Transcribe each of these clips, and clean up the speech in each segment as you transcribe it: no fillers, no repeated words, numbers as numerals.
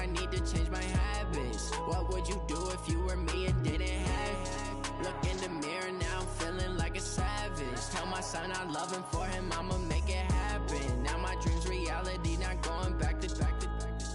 I need to change my habits. What would you do if you were me and didn't have? Look in the mirror, now I'm feeling like a savage. Tell my son I love him, for him I'ma make it happen. Now my dream's reality, not going back to.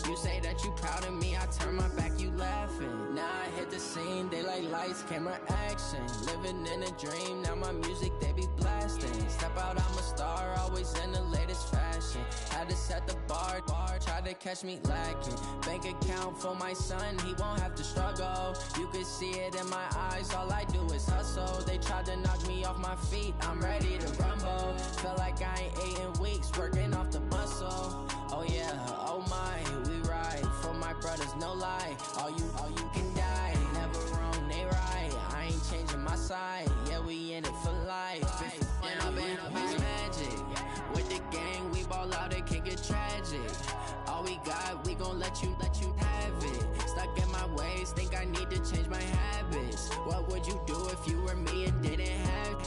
You say that you proud of me, I turn my back, you laughing. Now I hit the scene, they like lights, camera, action. Living in a dream, now my music they be blasting. Step out, I'm a star, always in the latest fashion. Had to set the bar, try to catch me lacking. Bank account for my son, he won't have to struggle. You can see it in my eyes, all I do is hustle. They tried to knock me off my feet, I'm ready to rumble. Feel like I ain't ate in weeks, working off the muscle. Oh yeah, oh my, we ride for my brothers, no lie. All you can die, never wrong, they right. I ain't changing my side, yeah, we in it for life. And I've been magic. With the gang, we ball out, it can get tragic. All we got, we gon' let you have it. Stuck in my ways, think I need to change my habits. What would you do if you were me and didn't have?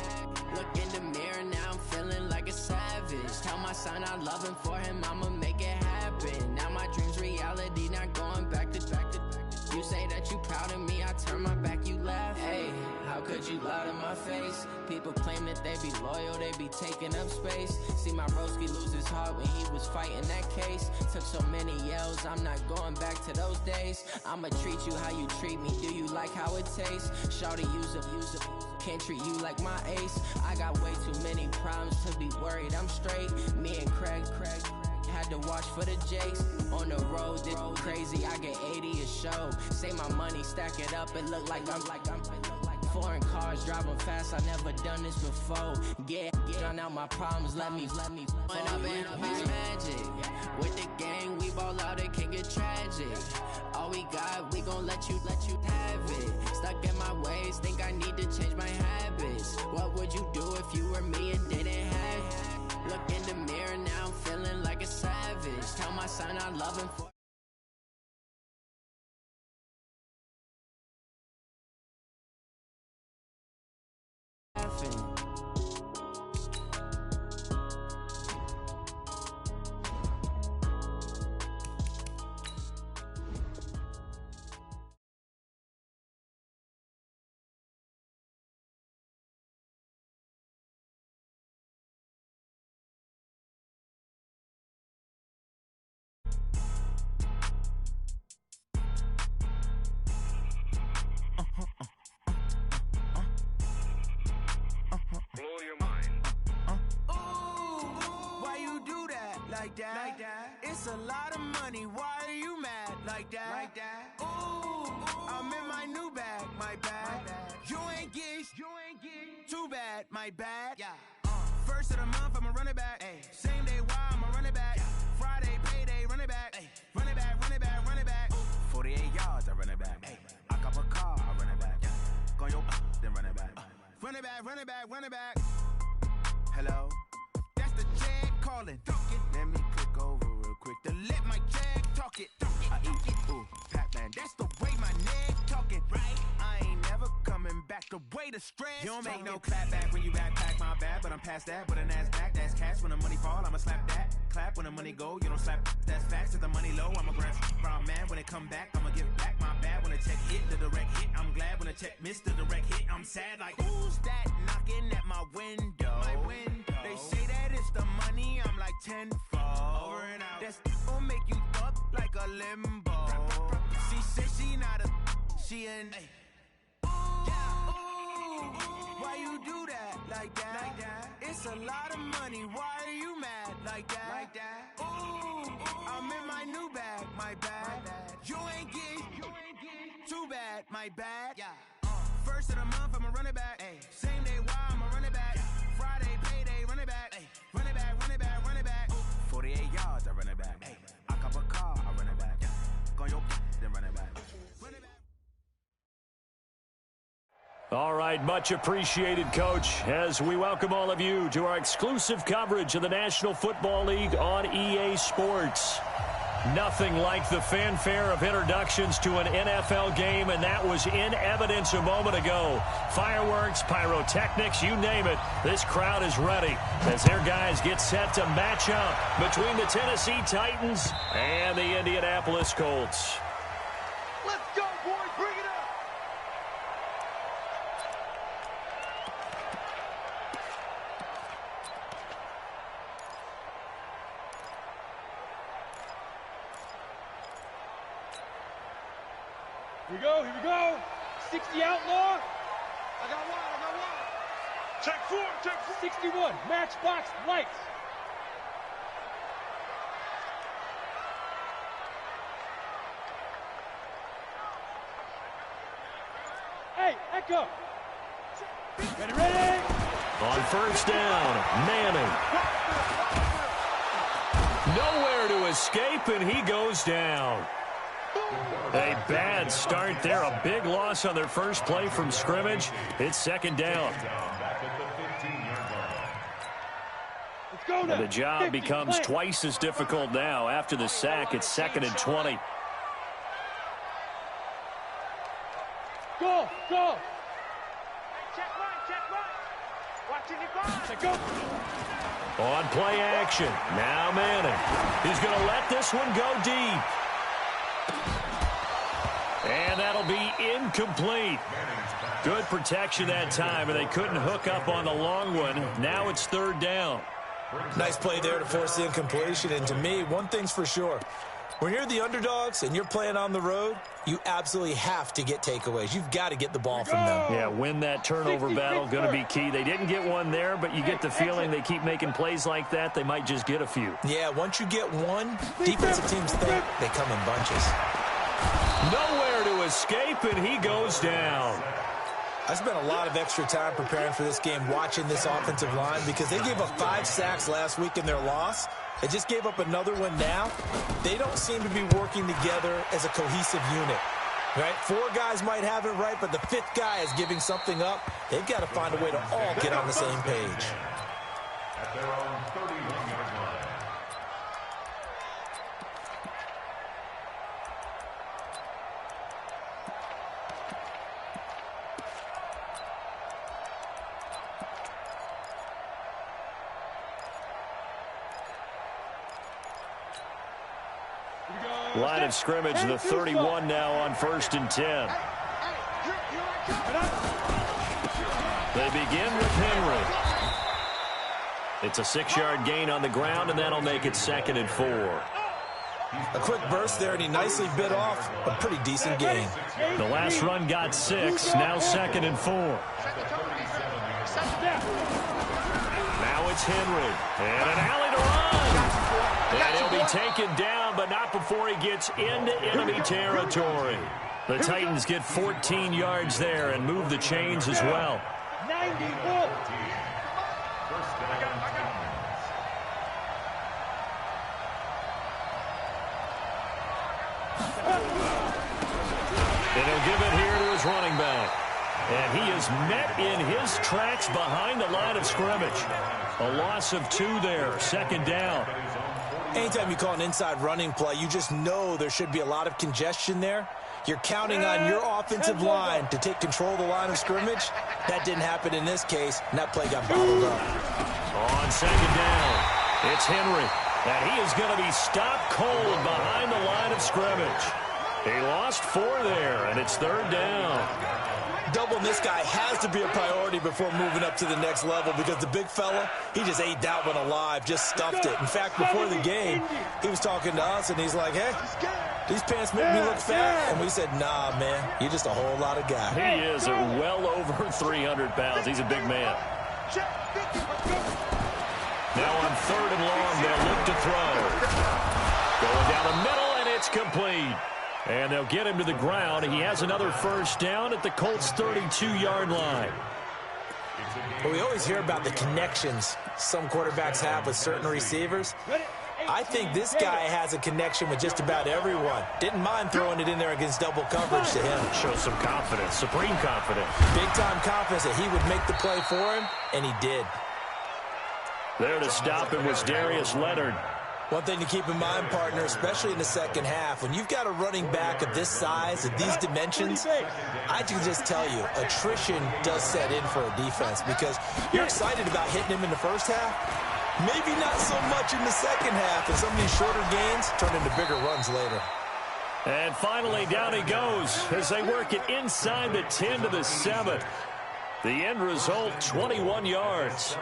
Look in the mirror, now I'm feeling like a savage. Tell my son I love him, for him I'ma make it happen. Now my dream's reality, not going back to. You say that you proud of me, I turn my back, you laugh. Hey, how could you lie to my face? People claim that they be loyal, they be taking up space. See my broski lose his heart when he was fighting that case. Took so many yells, I'm not going back to those days. I'ma treat you how you treat me, do you like how it tastes? Shawty, use it, can't treat you like my ace. I got way too many problems to be worried, I'm straight. Me and Craig had to watch for the Jakes. On the road, this crazy, I get 80 a show. Say my money, stack it up, it look like I'm foreign cars, driving fast, I never done this before. Get drown out my problems, let me When I've been magic. With the gang, we ball out, it can get tragic. All we got, we gon' let you have it. Stuck in my ways, think I need to change my habits. What would you do if you were me and didn't have? Look in the mirror, now I'm feeling like a savage. Tell my son I love him for. Like that. It's a lot of money. Why are you mad like that? Ooh, I'm in my new bag, my bad. You ain't get too bad, my bad. Yeah. First of the month, I'ma run it back. Ay. Same day, why I'ma run it back. Yeah. Friday, payday, run it back. Ay. Run it back, run it back, run it back. 48 yards, I run it back. Ay. I cop a car, I run it back. Yeah. Go yo, then run it back. Run it back, run it back, run it back. Hello, that's the check calling. Let me click over real quick to let my check talk it. I eat it, ooh, Pac-Man, that's the way my neck talking. Right, I ain't never coming back the way the stress. You don't make no clap back when you backpack, my bad, but I'm past that. With a NASDAQ, that's cash. When the money fall, I'ma slap that. Clap when the money go, you don't slap. That's facts. If the money low, I'ma grab brown man. When it come back, I'ma give back my bad. When the check hit, the direct hit, I'm glad. When the check missed the direct hit, I'm sad. Like, who's that knocking at my window? My window. They say that it's the money, I'm like tenfold. Over and out. That's gon' make you up like a limbo. She said she not a, she an. Why you do that like that? It's a lot of money. Why are you mad like that? Ooh, I'm in my new bag, my bad. You ain't get too bad, my bad. Yeah. First of the month, I'ma run it back. Ay. Same day, why I'ma run it back. Friday, payday, run it back. Ay. Run it back, run it back, run it back. 48 yards, I run it back. Ay. I cop a car, I run it back. Yeah. Go yo, then run it back. Run it back. All right, much appreciated, Coach, as we welcome all of you to our exclusive coverage of the National Football League on EA Sports. Nothing like the fanfare of introductions to an NFL game, and that was in evidence a moment ago. Fireworks, pyrotechnics, you name it. This crowd is ready as their guys get set to match up between the Tennessee Titans and the Indianapolis Colts. Let's go, boys. Bring it up. Here we go. 60 outlaw. I got one. Check four. 61, matchbox lights. Hey, Echo. Ready. On first down, Manning. Nowhere to escape, and he goes down. A bad start there. A big loss on their first play from scrimmage. It's second down. Let's go now. And the job becomes twice as difficult now. After the sack, it's 2nd and 20. Go. Check right. Watching it go. Check go. On play action. Now Manning. He's going to let this one go deep. And that'll be incomplete. Good protection that time, and they couldn't hook up on the long one. Now it's 3rd down. Nice play there to force the incompletion. And to me, one thing's for sure. When you're the underdogs and you're playing on the road, you absolutely have to get takeaways. You've got to get the ball from them. Yeah, win that turnover battle, going to be key. They didn't get one there, but you get the feeling they keep making plays like that, they might just get a few. Yeah, once you get one, defensive teams think they come in bunches. Nowhere to escape, and he goes down. I spent a lot of extra time preparing for this game, watching this offensive line, because they gave up 5 sacks last week in their loss. They just gave up another one now. They don't seem to be working together as a cohesive unit. Right? 4 guys might have it right, but the 5th guy is giving something up. They've got to find a way to all get on the same page. At their own 31-yard line. Line of scrimmage, the 31 now on 1st and 10. They begin with Henry. It's a 6-yard gain on the ground, and that'll make it 2nd and 4. A quick burst there, and he nicely bit off a pretty decent gain. The last run got 6, now 2nd and 4. Now it's Henry, and an alley to run. And he'll be taken down, but not before he gets into enemy territory. The Titans get 14 yards there and move the chains as well. 94. And he'll give it here to his running back. And he is met in his tracks behind the line of scrimmage. A loss of 2 there, 2nd down. Anytime you call an inside running play, you just know there should be a lot of congestion there. You're counting on your offensive line to take control of the line of scrimmage. That didn't happen in this case, and that play got bottled up. On 2nd down, it's Henry. And he is going to be stopped cold behind the line of scrimmage. He lost 4 there, and it's 3rd down. Doubling this guy has to be a priority before moving up to the next level, because the big fella, he just ate that one alive, just stuffed it. In fact, before the game, he was talking to us, and he's like, hey, these pants make me look fat. And we said, nah, man, you're just a whole lot of guy. He is well over 300 pounds. He's a big man. Now on 3rd and long, they'll look to throw. Going down the middle, and it's complete. And they'll get him to the ground. He has another first down at the Colts' 32-yard line. Well, we always hear about the connections some quarterbacks have with certain receivers. I think this guy has a connection with just about everyone. Didn't mind throwing it in there against double coverage to him. Shows some confidence, supreme confidence. Big-time confidence that he would make the play for him, and he did. There to stop him was Darius Leonard. One thing to keep in mind, partner, especially in the second half, when you've got a running back of this size and these dimensions, I can just tell you, attrition does set in for a defense because you're excited about hitting him in the first half. Maybe not so much in the second half, and some of these shorter gains turn into bigger runs later. And finally, down he goes as they work it inside the 10 to the 7. The end result, 21 yards.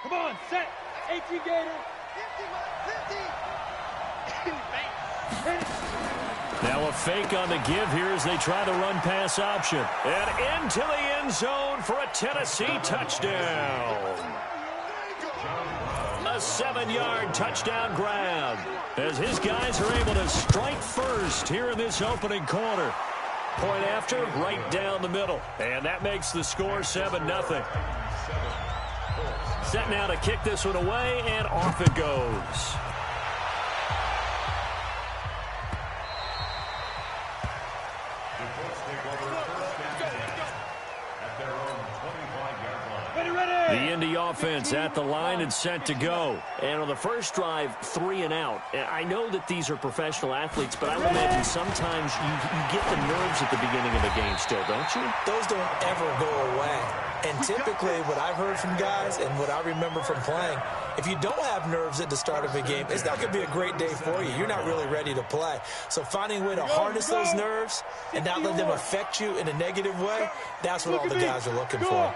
Come on, set. 18 Gator. 50. Now a fake on the give here as they try the run-pass option. And into the end zone for a Tennessee touchdown. A 7-yard touchdown grab as his guys are able to strike first here in this opening quarter. Point after, right down the middle. And that makes the score 7-0. Set now to kick this one away, and off it goes. The Indy offense at the line and set to go. And on the first drive, 3 and out. I know that these are professional athletes, but I would imagine sometimes you get the nerves at the beginning of a game still, don't you? Those don't ever go away. And typically what I've heard from guys and what I remember from playing, if you don't have nerves at the start of a game, it's not going to be a great day for you. You're not really ready to play. So finding a way to harness those nerves and not let them affect you in a negative way, that's what all the guys are looking for.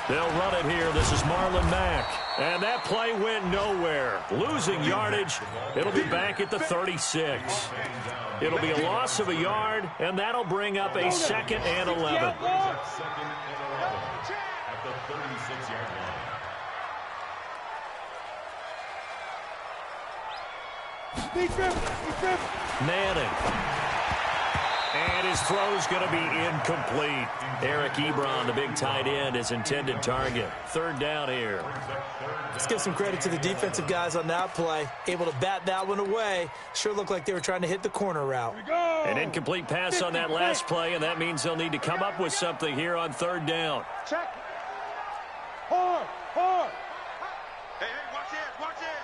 They'll run it here. This is Marlon Mack. And that play went nowhere. Losing yardage. It'll be back at the 36. It'll be a loss of a yard, and that'll bring up a 2nd and 11. At the 36-yard line. Manning. And his throw's going to be incomplete. Eric Ebron, the big tight end, his intended target. 3rd down here. Let's give some credit to the defensive guys on that play. Able to bat that one away. Sure looked like they were trying to hit the corner route. An incomplete pass on that last play, and that means they'll need to come up with something here on 3rd down. Check. Hard. Hey, watch it.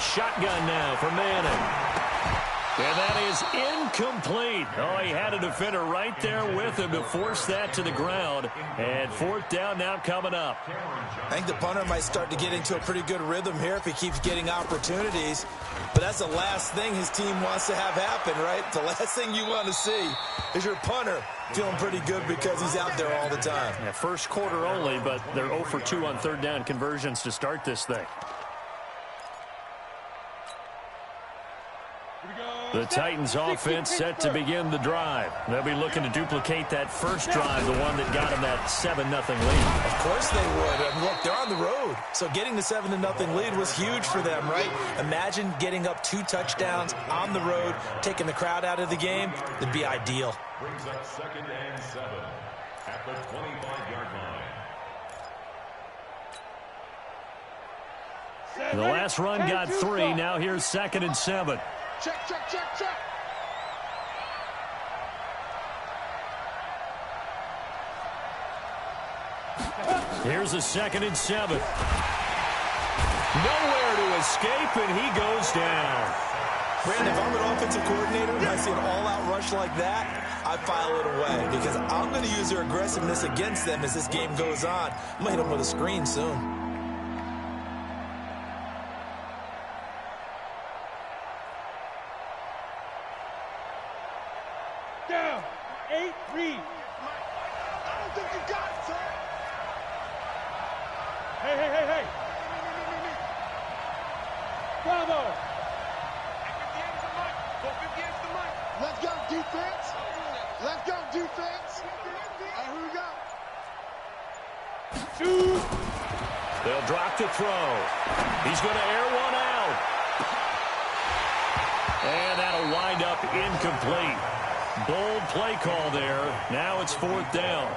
Shotgun now for Manning. And that is incomplete. Oh, he had a defender right there with him to force that to the ground. And 4th down now coming up. I think the punter might start to get into a pretty good rhythm here if he keeps getting opportunities. But that's the last thing his team wants to have happen, right? The last thing you want to see is your punter feeling pretty good because he's out there all the time. Yeah, first quarter only, but they're 0 for 2 on 3rd down conversions to start this thing. The Titans offense set to begin the drive. They'll be looking to duplicate that first drive, the one that got them that 7-0 lead. Of course they would. And look, they're on the road. So getting the 7-0 lead was huge for them, right? Imagine getting up 2 touchdowns on the road, taking the crowd out of the game. It'd be ideal. Brings up 2nd and 7 at the 25-yard line. The last run got 3. Now here's 2nd and 7. Check. Here's a 2nd and 7. Nowhere to escape, and he goes down. Brandon, if I'm an offensive coordinator and I see an all-out rush like that, I file it away because I'm going to use their aggressiveness against them as this game goes on. I'm going to hit them with a screen soon. Down. 8-3. I don't think you got it, sir. Hey. Bravo. 58's the mic. Let's go, defense. All right, here we go. 2. They'll drop the throw. He's going to air one out. And that'll wind up incomplete. Bold play call there. Now it's 4th down.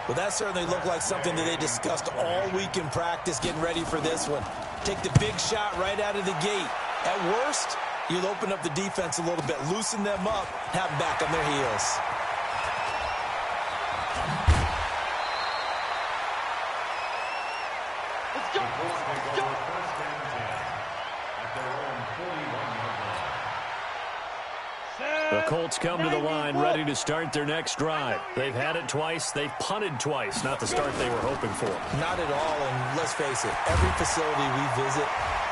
Well, that certainly looked like something that they discussed all week in practice getting ready for this one. Take the big shot right out of the gate. At worst, you'll open up the defense a little bit, loosen them up, have them back on their heels. The Colts take over first and 10 at their own 41-yard line. The Colts come to the line ready to start their next drive. They've had it twice. They've punted twice. Not the start they were hoping for. Not at all, and let's face it, every facility we visit,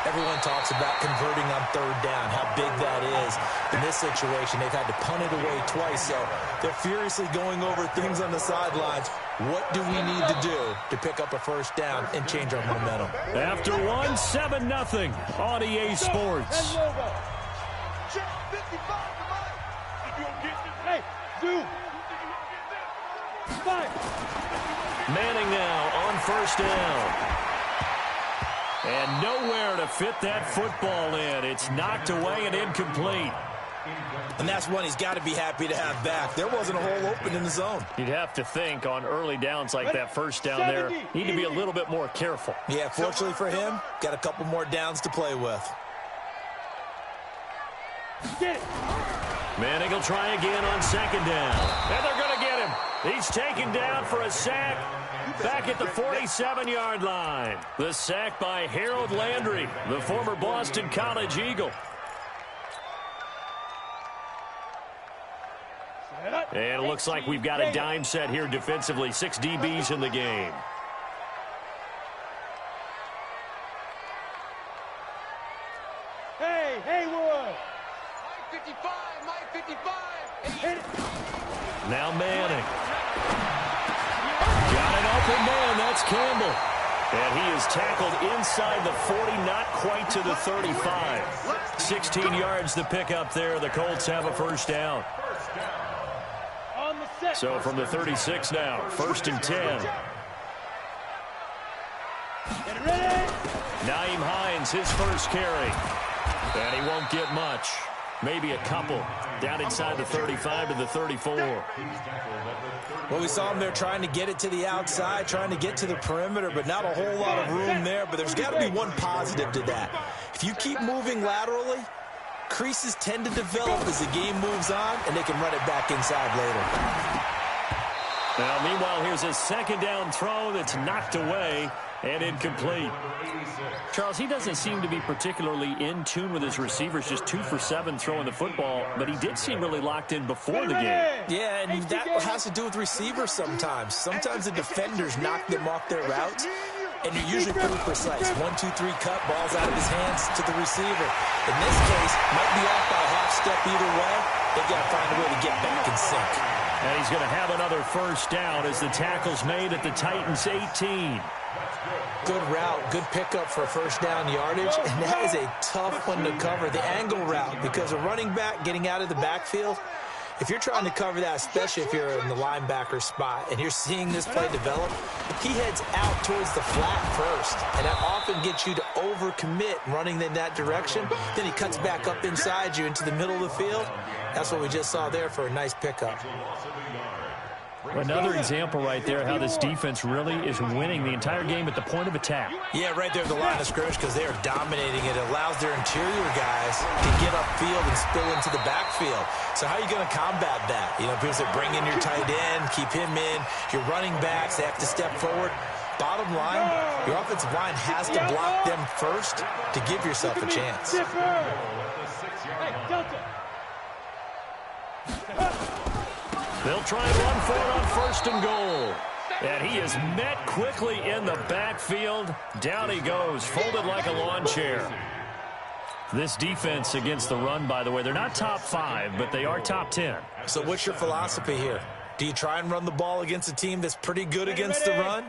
everyone talks about converting on third down, how big that is. In this situation, they've had to punt it away twice, so they're furiously going over things on the sidelines. What do we need to do to pick up a first down and change our momentum? After one, 7-0 on EA Sports. Hey, do. Five. Manning now on first down. And nowhere to fit that football in. It's knocked away and incomplete. And that's one he's got to be happy to have back. There wasn't a hole open in the zone. You'd have to think on early downs like that first down there, need to be a little bit more careful. Yeah, fortunately for him, got a couple more downs to play with. Get it. Manning will try again on second down. And they're going to get him. He's taken down for a sack back at the 47-yard line. The sack by Harold Landry, the former Boston College Eagle. And it looks like we've got a dime set here defensively. 6 DBs in the game. Hey, Haywood. 55, Mike 55. Hit it. Now Manning. Got an open man. That's Campbell. And he is tackled inside the 40, not quite to the 35. 16 yards to pick up there. The Colts have a first down. On the set. So from the 36 now, 1st and 10. Get ready. Nyheim Hines, his first carry. And he won't get much. Maybe a couple. Down inside the 35 to the 34. Well, we saw him there trying to get it to the outside, trying to get to the perimeter, but not a whole lot of room there. But there's got to be one positive to that. If you keep moving laterally, creases tend to develop as the game moves on, and they can run it back inside later. Now, meanwhile, here's a second down throw that's knocked away and incomplete. Charles, he doesn't seem to be particularly in tune with his receivers, just 2 for 7 throwing the football, but he did seem really locked in before the game. Yeah, and that has to do with receivers sometimes. Sometimes the defenders knock them off their routes, and you're usually pretty precise. 1, 2, 3 cut, balls out of his hands to the receiver. In this case, might be off by a half step either way. They've got to find a way to get back in sync. And he's going to have another first down as the tackle's made at the Titans 18. Good route, good pickup for first down yardage, and that is a tough one to cover. The angle route, because a running back getting out of the backfield, if you're trying to cover that, especially if you're in the linebacker spot and you're seeing this play develop, he heads out towards the flat first, and that often gets you to overcommit running in that direction. Then he cuts back up inside you into the middle of the field. That's what we just saw there for a nice pickup. Another example right there how this defense really is winning the entire game at the point of attack. Yeah, right there at the line of scrimmage, because they are dominating it. It allows their interior guys to get upfield and spill into the backfield. So how are you going to combat that? You know, people say bring in your tight end, keep him in. Your running backs, they have to step forward. Bottom line, your offensive line has to block them first to give yourself a chance. Hey, Delta. They'll try and run for it on 1st and goal. And he is met quickly in the backfield. Down he goes, folded like a lawn chair. This defense against the run, by the way, they're not top 5, but they are top 10. So what's your philosophy here? Do you try and run the ball against a team that's pretty good against the run?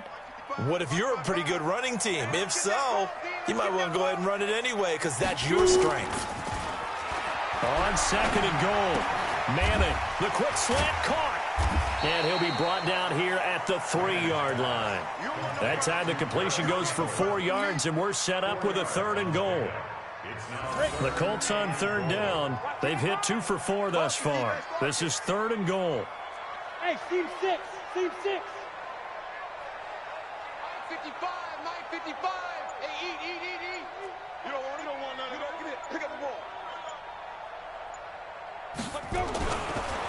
What if you're a pretty good running team? If so, you might want to go ahead and run it anyway, because that's your strength. On 2nd and goal. Manning, the quick slant caught. And he'll be brought down here at the 3-yard line. That time the completion goes for 4 yards, and we're set up with a 3rd and goal. The Colts on 3rd down. They've hit 2 for 4 thus far. This is 3rd and goal. Hey, team 6. Team 6. 55, Mike 55. Hey, eat. You don't want none. Get it. Pick up the ball.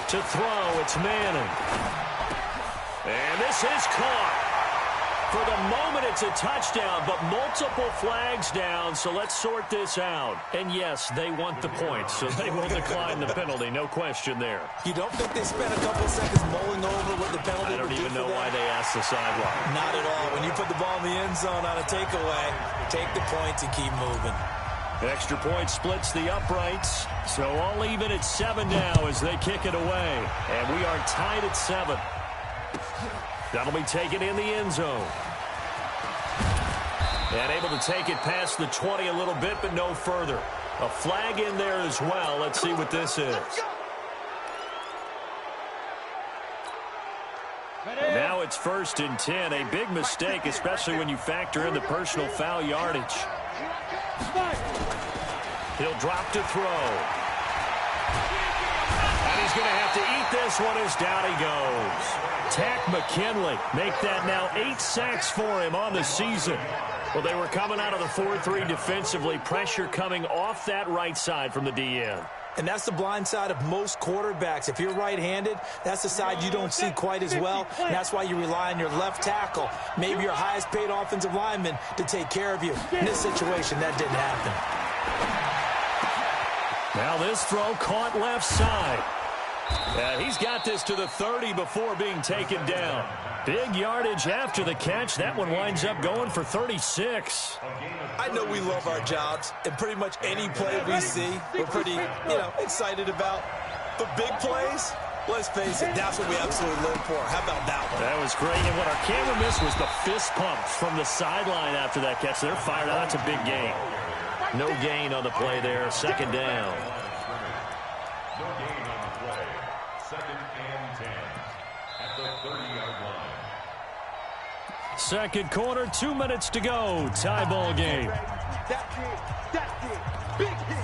To throw, it's Manning. And this is caught. For the moment, it's a touchdown, but multiple flags down, so let's sort this out. And yes, they want the points, so they will decline the penalty, no question there. You don't think they spent a couple seconds mulling over what the penalty I don't would do even know for why them? they asked the sideline. Not at all. When you put the ball in the end zone on a takeaway, take the points and keep moving. Extra point splits the uprights, so all even at 7 now as they kick it away. And we are tied at 7. That'll be taken in the end zone. And able to take it past the 20 a little bit, but no further. A flag in there as well. Let's see what this is. And now it's 1st and 10. A big mistake, especially when you factor in the personal foul yardage. He'll drop to throw. And he's going to have to eat this one as down he goes. Tack McKinley make that now 8 sacks for him on the season. Well, they were coming out of the 4-3 defensively. Pressure coming off that right side from the DN. And that's the blind side of most quarterbacks. If you're right-handed, that's the side you don't see quite as well. And that's why you rely on your left tackle, maybe your highest-paid offensive lineman, to take care of you. In this situation, that didn't happen. Now this throw caught left side. He's got this to the 30 before being taken down. Big yardage after the catch. That one winds up going for 36. I know we love our jobs, and pretty much any play we see, we're pretty, excited about. But big plays, let's face it, that's what we absolutely live for. How about that one? That was great, and what our camera missed was the fist pump from the sideline after that catch. They're fired out. It's a big gain. No gain on the play there. 2nd down. No gain on the play. 2nd and 10 at the 30-yard line. 2nd quarter, 2 minutes to go. Tie ball game. That's it. Big hit.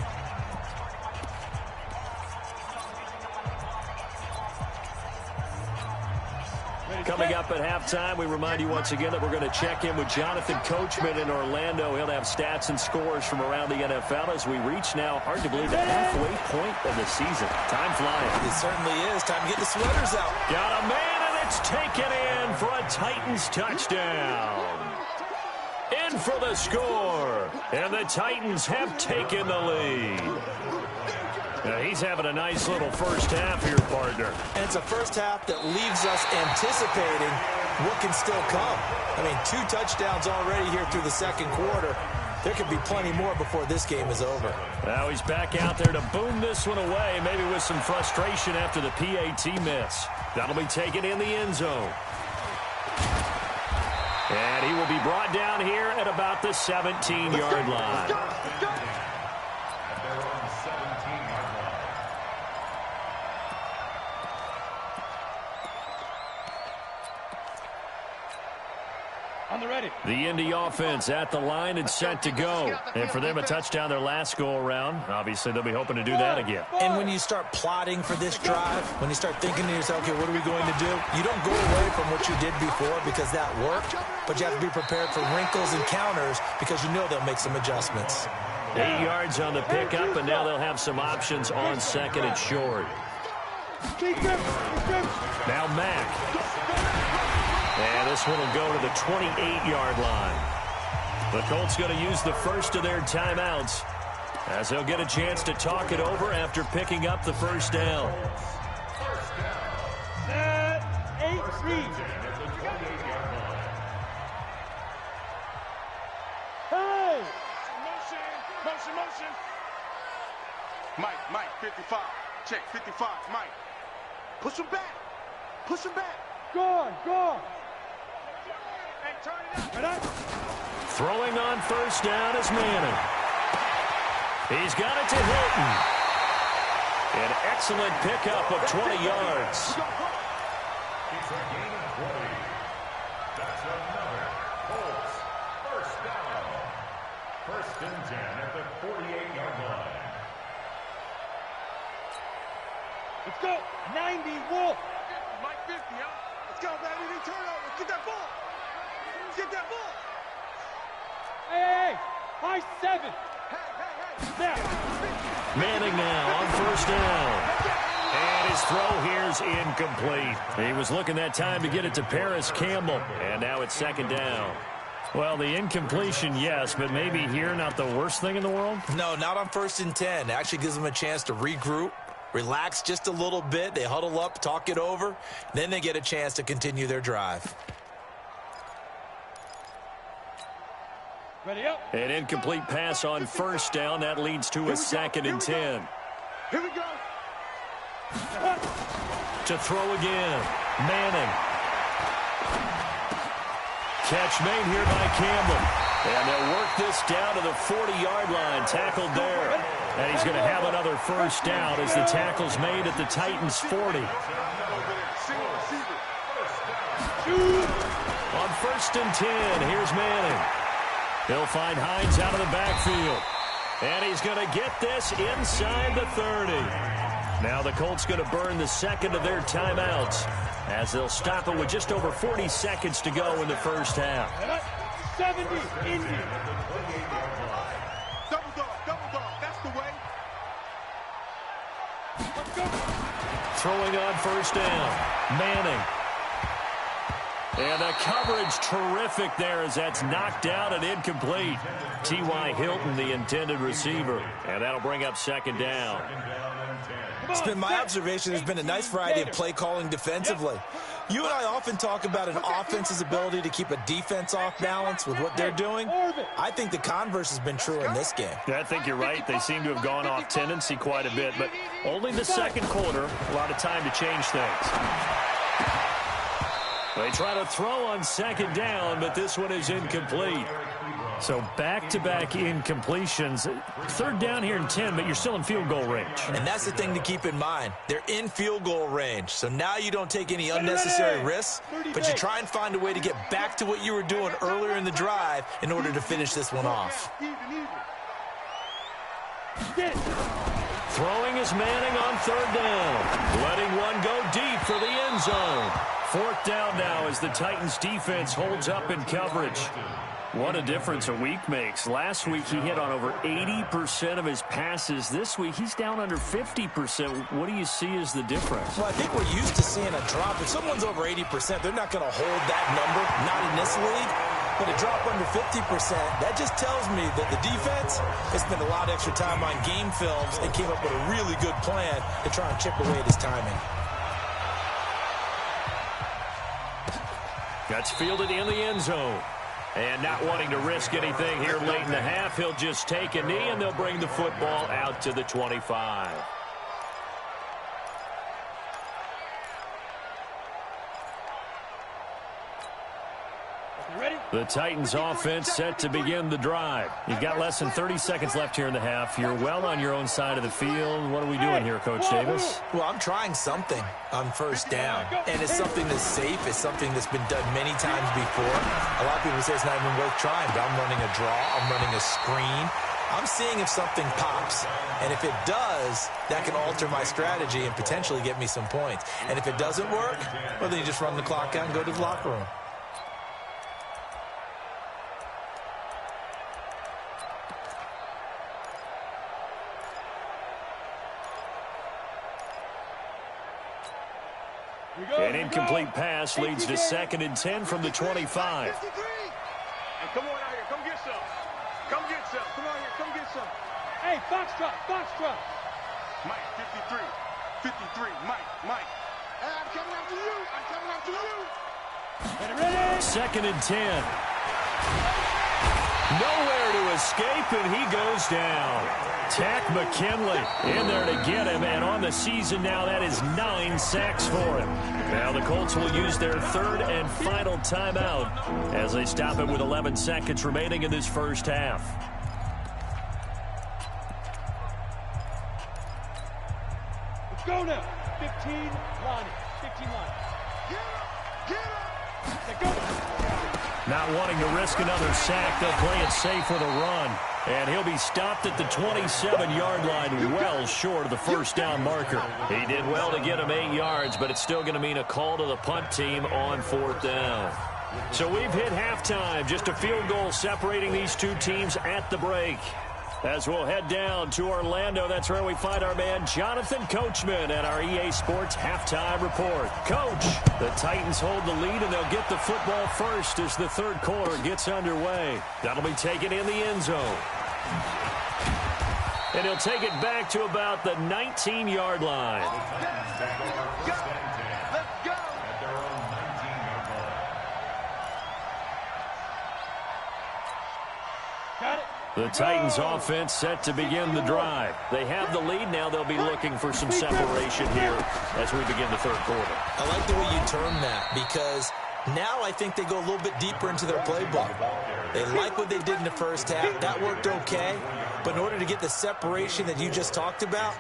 Coming up at halftime, we remind you once again that we're going to check in with Jonathan Coachman in Orlando. He'll have stats and scores from around the NFL as we reach now, hard to believe, the halfway point of the season. Time flying. It certainly is. Time to get the sweaters out. Got a man, and it's taken in for a Titans touchdown. In for the score, and the Titans have taken the lead. Now he's having a nice little first half here, partner. And it's a first half that leaves us anticipating what can still come. I mean, 2 touchdowns already here through the 2nd quarter. There could be plenty more before this game is over. Now he's back out there to boom this one away, maybe with some frustration after the PAT miss. That'll be taken in the end zone. And he will be brought down here at about the 17-yard line. The Indy offense at the line and set to go. And for them, a touchdown their last go-around. Obviously, they'll be hoping to do that again. And when you start plotting for this drive, when you start thinking to yourself, okay, what are we going to do? You don't go away from what you did before because that worked, but you have to be prepared for wrinkles and counters because you know they'll make some adjustments. 8 yards on the pickup, and now they'll have some options on 2nd and short. Now Mack. And this one will go to the 28-yard line. The Colts going to use the first of their timeouts as they'll get a chance to talk it over after picking up the first down. 8 read. Hey! Motion. Mike, 55. Check, 55, Mike. Push him back. Go on. Hey, turn it up. Throwing on first down is Manning. He's got it to Hilton. An excellent pickup of 20 yards. It's a gain of 20. That's another Colts first down. 1st and 10 at the 48-yard line. Let's go. 90, Wolf. Mike 50, huh? Let's go, baby. They turn over. Get that ball. Hey. High 7. Hey. Snap. Manning now on first down. And his throw here's incomplete. He was looking that time to get it to Paris Campbell, and now it's second down. Well, the incompletion, yes, but maybe here not the worst thing in the world? No, not on 1st and 10. It actually gives them a chance to regroup, relax just a little bit. They huddle up, talk it over. Then they get a chance to continue their drive. Ready up. An incomplete pass on 1st down. That leads to a 2nd and 10. Here we go. To throw again. Manning. Catch made here by Campbell. And they'll work this down to the 40-yard line. Tackled there. And he's going to have another 1st down as the tackle's made at the Titans' 40. On 1st and 10, here's Manning. He'll find Hines out of the backfield. And he's going to get this inside the 30. Now the Colts going to burn the 2nd of their timeouts as they'll stop it with just over 40 seconds to go in the 1st half. 70, Indy. Double dog, that's the way. Let's go. Throwing on 1st down. Manning. And the coverage terrific there as that's knocked out and incomplete. T.Y. Hilton, the intended receiver. And that'll bring up 2nd down. It's been my observation there's been a nice variety of play calling defensively. You and I often talk about an offense's ability to keep a defense off balance with what they're doing. I think the converse has been true in this game. Yeah, I think you're right. They seem to have gone off tendency quite a bit, but only the 2nd quarter. A lot of time to change things. They try to throw on 2nd down, but this one is incomplete. So back-to-back incompletions. 3rd down here in 10, but you're still in field goal range. And that's the thing to keep in mind. They're in field goal range. So now you don't take any unnecessary risks, but you try and find a way to get back to what you were doing earlier in the drive in order to finish this one off. Throwing is Manning on 3rd down. Letting one go deep for the end zone. 4th down now as the Titans defense holds up in coverage. What a difference a week makes. Last week he hit on over 80% of his passes. This week he's down under 50%. What do you see as the difference? Well, I think we're used to seeing a drop. If someone's over 80%, they're not going to hold that number, not in this league. But a drop under 50%, that just tells me that the defense has spent a lot of extra time on game films and came up with a really good plan to try and chip away at his timing. That's fielded in the end zone. And not wanting to risk anything here late in the half, he'll just take a knee, and they'll bring the football out to the 25. Ready? The Titans offense set to begin the drive. You've got less than 30 seconds left here in the half. You're well on your own side of the field. What are we doing here, Coach Davis? Well, I'm trying something on 1st down, and it's something that's safe. It's something that's been done many times before. A lot of people say it's not even worth trying, but I'm running a draw. I'm running a screen. I'm seeing if something pops, and if it does, that can alter my strategy and potentially get me some points. And if it doesn't work, well, then you just run the clock out and go to the locker room. An incomplete pass leads to 2nd and 10 from the 25. Hey, come on out here. Come get some. Come get some. Come on here. Come get some. Hey, Foxtrot, Foxtrot. Mike, 53. 53. Mike. Hey, I'm coming after you. I'm coming after you. Ready? 2nd and 10. Nowhere to escape, and he goes down. Tack McKinley in there to get him, and on the season now, that is 9 sacks for him. Now the Colts will use their 3rd and final timeout as they stop it with 11 seconds remaining in this 1st half. Let's go now. 15, Lonnie. 15, Lonnie. Get up. Let go. Not wanting to risk another sack, they'll play it safe with a run. And he'll be stopped at the 27-yard line, well short of the 1st down marker. He did well to get him 8 yards, but it's still going to mean a call to the punt team on 4th down. So we've hit halftime, just a field goal separating these two teams at the break. As we'll head down to Orlando, that's where we find our man Jonathan Coachman at our EA Sports Halftime Report. Coach, the Titans hold the lead, and they'll get the football first as the third quarter gets underway. That'll be taken in the end zone. And he'll take it back to about the 19-yard line. The Titans offense set to begin the drive. They have the lead. Now they'll be looking for some separation here as we begin the third quarter. I like the way you term that, because now I think they go a little bit deeper into their playbook. They like what they did in the first half. That worked okay. But in order to get the separation that you just talked about,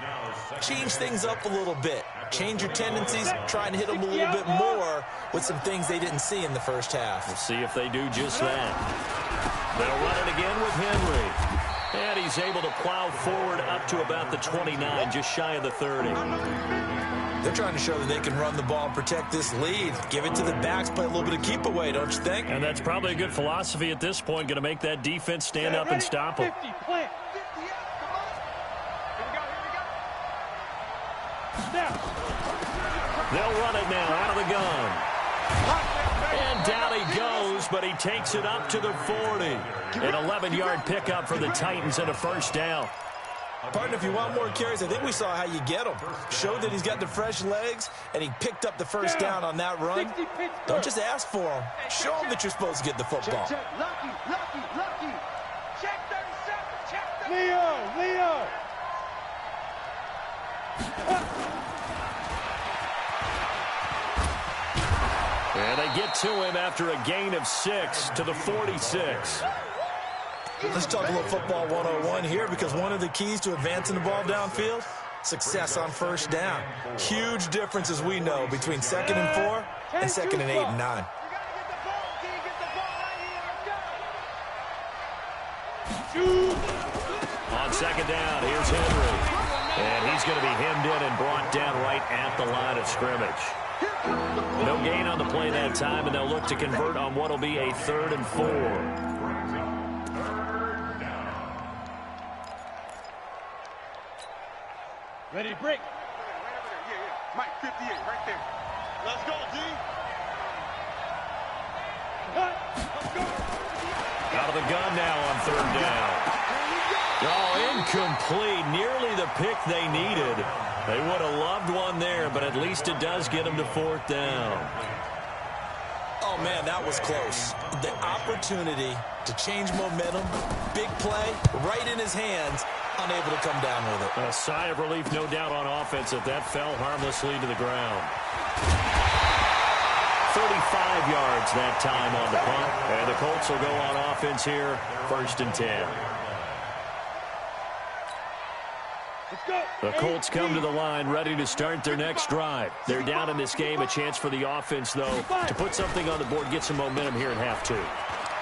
change things up a little bit. Change your tendencies, try and hit them a little bit more with some things they didn't see in the first half. We'll see if they do just that. They'll run it again with Henry. And he's able to plow forward up to about the 29, just shy of the 30. They're trying to show that they can run the ball and protect this lead. Give it to the backs, play a little bit of keep away, don't you think? And that's probably a good philosophy at this point, going to make that defense stand up and stop them. 50, plant. They'll run it now out of the gun. And down he goes, but he takes it up to the 40. An 11-yard pickup for the Titans and a first down. Partner, if you want more carries, I think we saw how you get him. Showed that he's got the fresh legs, and he picked up the first down on that run. Don't just ask for him. Show him that you're supposed to get the football. Check. Lucky. Check 37. Check 37. Leo. And they get to him after a gain of 6 to the 46. Let's talk a little football 101 here, because one of the keys to advancing the ball downfield, success on first down. Huge difference, as we know, between 2nd and 4 and 2nd and 8 and 9. On second down, here's Henry. And he's going to be hemmed in and brought down right at the line of scrimmage. No gain on the play that time, and they'll look to convert on what will be a 3rd and 4. Ready to break. Yeah. Mike, 58, right there. Let's go, G. Let's go. Out of the gun now on 3rd down. Oh, incomplete. Nearly the pick they needed. They would have loved one there, but at least it does get them to 4th down. Oh, man, that was close. The opportunity to change momentum, big play, right in his hands, unable to come down with it. A sigh of relief, no doubt, on offense that fell harmlessly to the ground. 35 yards that time on the punt, and the Colts will go on offense here, 1st and 10. The Colts come to the line ready to start their next drive. They're down in this game. A chance for the offense, though, to put something on the board, get some momentum here in half 2.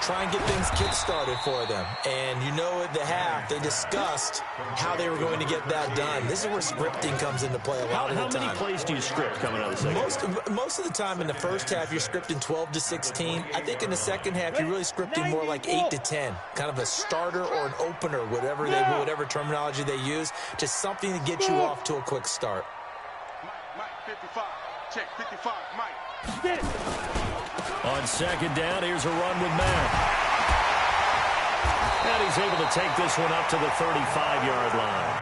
Try and get things kick-started for them. And you know at the half, they discussed how they were going to get that done. This is where scripting comes into play a lot of the time. How many plays do you script coming out of the second? Most of the time in the first half, you're scripting 12 to 16. I think in the second half, you're really scripting more like 8 to 10. Kind of a starter or an opener, whatever terminology they use. Just something to get you off to a quick start. Mike, 55. Check, 55, Mike. Get it. On second down, here's a run with Matt. And he's able to take this one up to the 35-yard line.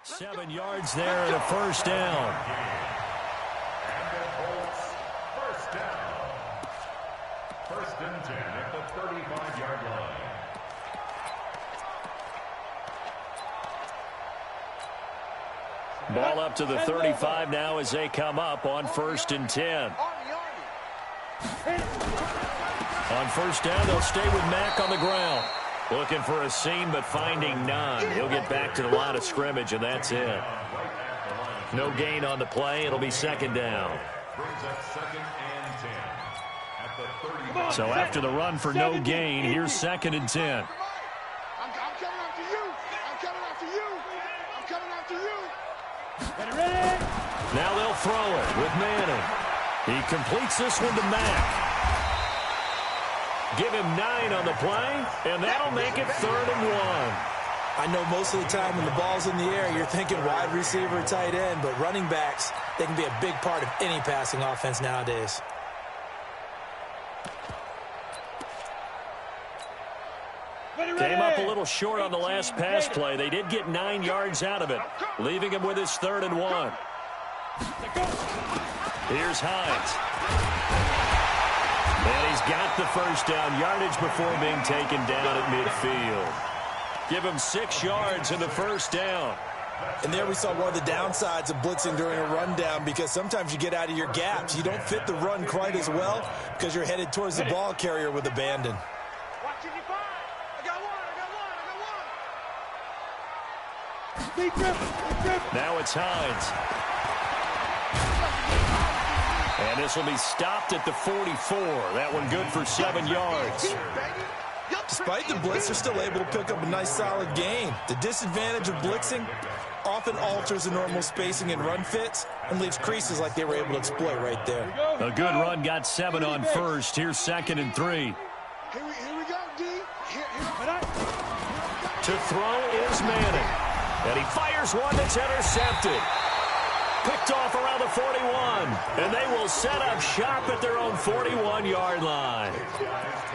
Seven yards there and a first down. And the Colts, first down. First and 10 at the 35-yard line. Ball up to the 35 now as they come up on 1st and 10. On 1st down, they'll stay with Mack on the ground. Looking for a seam, but finding none. He'll get back to the line of scrimmage, and that's it. No gain on the play. It'll be 2nd down. So after the run for no gain, here's 2nd and 10. I'm coming after you. I'm coming after you. I'm coming after you. Now they'll throw it with Manning. He completes this one to Mack. Give him 9 on the play, and that'll make it 3rd and 1. I know most of the time when the ball's in the air, you're thinking wide receiver, tight end, but running backs, they can be a big part of any passing offense nowadays. Came up a little short on the last pass play. They did get 9 yards out of it, leaving him with his 3rd and 1. Here's Hines. And he's got the 1st down, yardage before being taken down at midfield. Give him 6 yards in the 1st down. And there we saw one of the downsides of blitzing during a rundown, because sometimes you get out of your gaps. You don't fit the run quite as well because you're headed towards the ball carrier with abandon. Now it's Hines. And this will be stopped at the 44. That one good for 7 yards. Despite the blitz, they're still able to pick up a nice solid gain. The disadvantage of blitzing often alters the normal spacing and run fits and leaves creases like they were able to exploit right there. A good run, got 7 on 1st. Here's 2nd and 3. Here we go, D. To throw is Manning. And he fires one that's intercepted. Picked off around the 41. And they will set up shop at their own 41-yard line.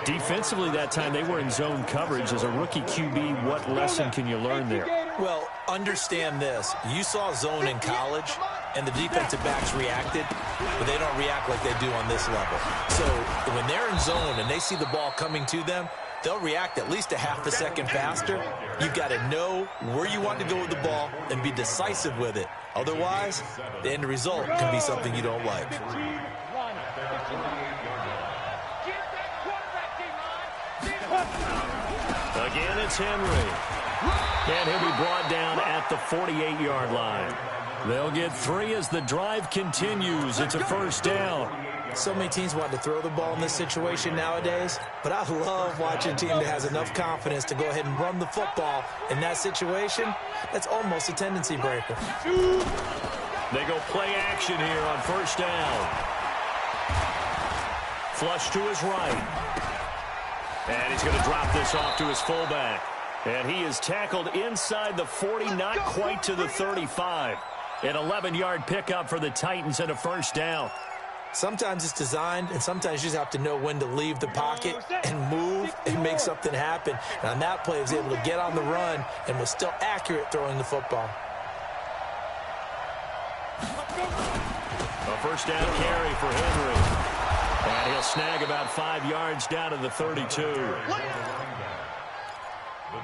Defensively that time, they were in zone coverage. As a rookie QB, what lesson can you learn there? Well, understand this. You saw zone in college, and the defensive backs reacted, but they don't react like they do on this level. So when they're in zone and they see the ball coming to them, they'll react at least a half a second faster. You've got to know where you want to go with the ball and be decisive with it. Otherwise, the end result can be something you don't like. Again, it's Henry. And he'll be brought down at the 48-yard line. They'll get 3 as the drive continues. It's a 1st down. So many teams want to throw the ball in this situation nowadays, but I love watching a team that has enough confidence to go ahead and run the football in that situation. That's almost a tendency breaker. They go play action here on 1st down. Flush to his right. And he's going to drop this off to his fullback. And he is tackled inside the 40, not quite to the 35. An 11-yard pickup for the Titans and a 1st down. Sometimes it's designed, and sometimes you just have to know when to leave the pocket and move and make something happen. And on that play, he was able to get on the run and was still accurate throwing the football. A 1st down carry for Henry. And he'll snag about 5 yards down to the 32. The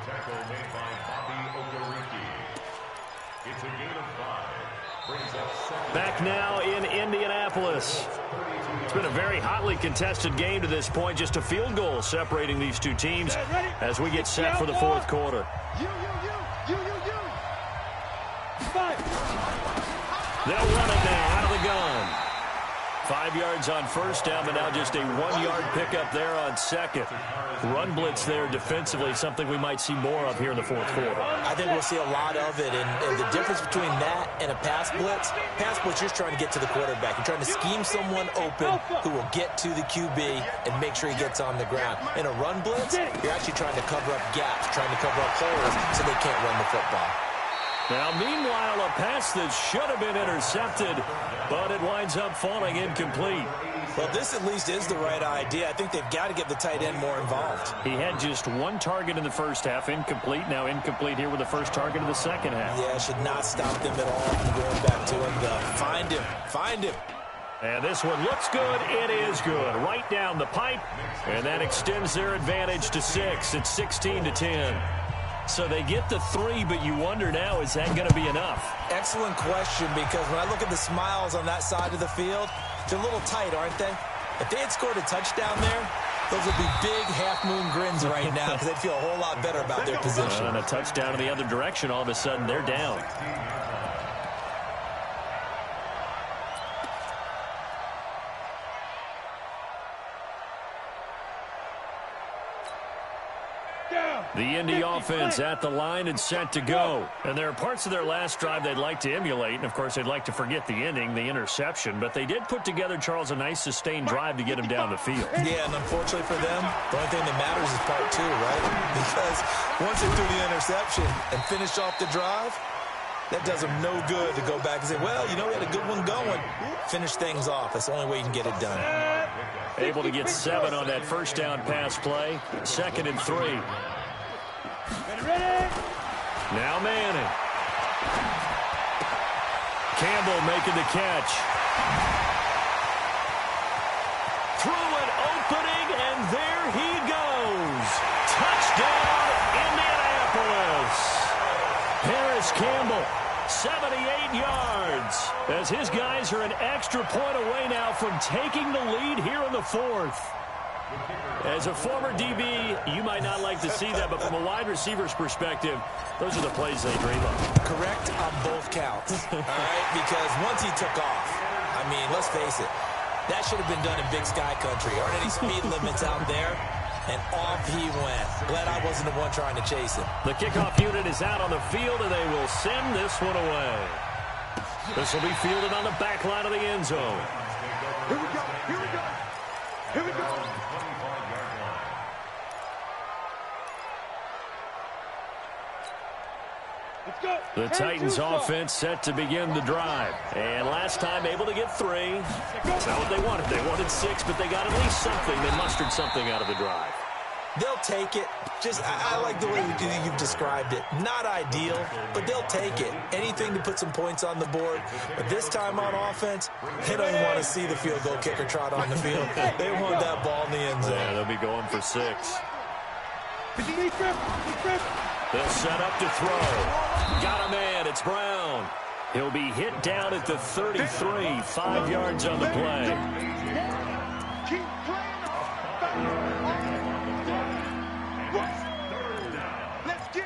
tackle made by Bobby Okereke. It's a gain of 5. Brings up 7. Back now in Indianapolis. It's been a very hotly contested game to this point. Just a field goal separating these two teams as we get set for the 4th quarter. They'll run it now out of the gun. 5 yards on 1st down, but now just a 1-yard pickup there on 2nd. Run blitz there defensively, something we might see more of here in the 4th quarter. I think we'll see a lot of it, and the difference between that and a pass blitz, you're just trying to get to the quarterback. You're trying to scheme someone open who will get to the QB and make sure he gets on the ground. In a run blitz, you're actually trying to cover up gaps, trying to cover up holes so they can't run the football. Now, meanwhile, a pass that should have been intercepted, but it winds up falling incomplete. Well, this at least is the right idea. I think they've got to get the tight end more involved. He had just 1 target in the 1st half, incomplete. Now incomplete here with the 1st target of the 2nd half. Yeah, should not stop them at all from going back to him. Find him. And this one looks good. It is good. Right down the pipe. And that extends their advantage to 6. It's 16-10. So they get the 3, but you wonder now, is that going to be enough? Excellent question, because when I look at the smiles on that side of the field, they're a little tight, aren't they? If they had scored a touchdown there, those would be big half-moon grins right now because they'd feel a whole lot better about their position. And a touchdown in the other direction, all of a sudden they're down. The Indy offense at the line and set to go. And there are parts of their last drive they'd like to emulate. And, of course, they'd like to forget the ending, the interception. But they did put together, Charles, a nice sustained drive to get him down the field. Yeah, and unfortunately for them, the only thing that matters is part 2, right? Because once they threw the interception and finished off the drive, that does them no good to go back and say, well, you know, we had a good one going. Finish things off. That's the only way you can get it done. Able to get 7 on that first down pass play. 2nd and 3. Now Manning. Campbell making the catch. Through an opening, and there he goes. Touchdown, Indianapolis. Harris Campbell, 78 yards. As his guys are an extra point away now from taking the lead here in the 4th. As a former DB, you might not like to see that, but from a wide receiver's perspective, those are the plays they dream of. Correct on both counts, all right? Because once he took off, I mean, let's face it, that should have been done in Big Sky Country. Aren't any speed limits out there? And off he went. Glad I wasn't the one trying to chase him. The kickoff unit is out on the field, and they will send this one away. This will be fielded on the back line of the end zone. Here we go. Here we go. Here we go. The Titans offense set to begin the drive. And last time able to get 3. That's not what they wanted. They wanted 6, but they got at least something. They mustered something out of the drive. They'll take it. I like the way you've described it. Not ideal, but they'll take it. Anything to put some points on the board. But this time on offense, they don't even want to see the field goal kicker trot on the field. They want that ball in the end zone. Yeah, they'll be going for 6. They'll set up to throw. Got a man. It's Brown. He'll be hit down at the 33. 5 yards on the play. Keep playing Let's get